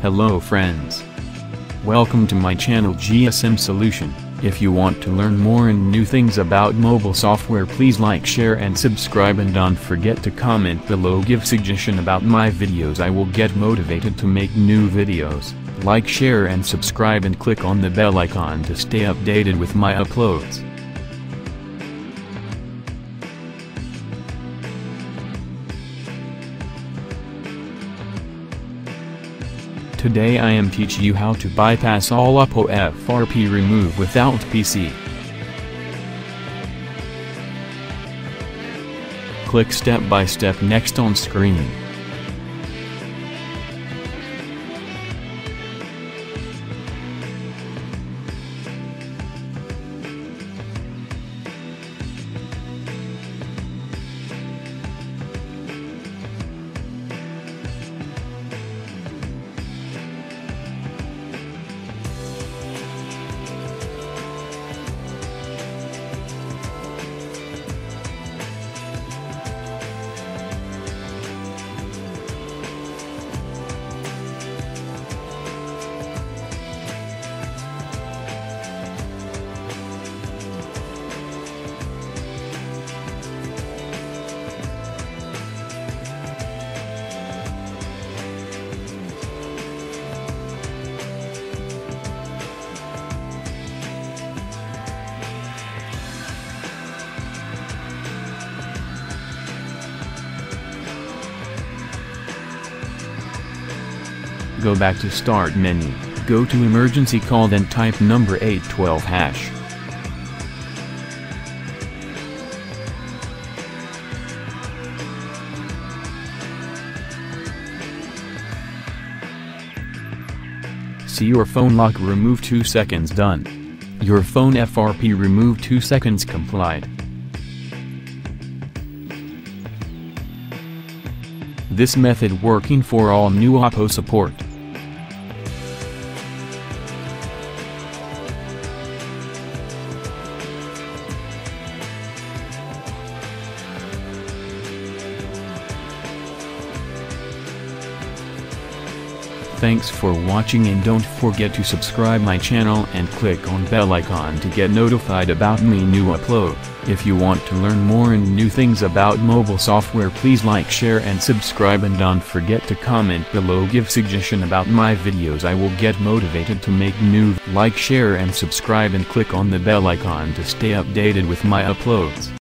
Hello friends. Welcome to my channel GSM Solution. If you want to learn more and new things about mobile software, please like, share and subscribe, and don't forget to comment below. Give suggestion about my videos. I will get motivated to make new videos. Like, share and subscribe and click on the bell icon to stay updated with my uploads. Today I am teach you how to bypass all Oppo FRP remove without PC. Click step by step next on screen. Go back to Start menu, go to Emergency Call, then type number 812 hash. See your phone lock remove 2 seconds done. Your phone FRP remove 2 seconds complied. This method working for all new Oppo support. Thanks for watching, and don't forget to subscribe my channel and click on bell icon to get notified about me new upload. If you want to learn more and new things about mobile software, please like, share and subscribe, and don't forget to comment below. Give suggestion about my videos. I will get motivated to make new. Like, share and subscribe and click on the bell icon to stay updated with my uploads.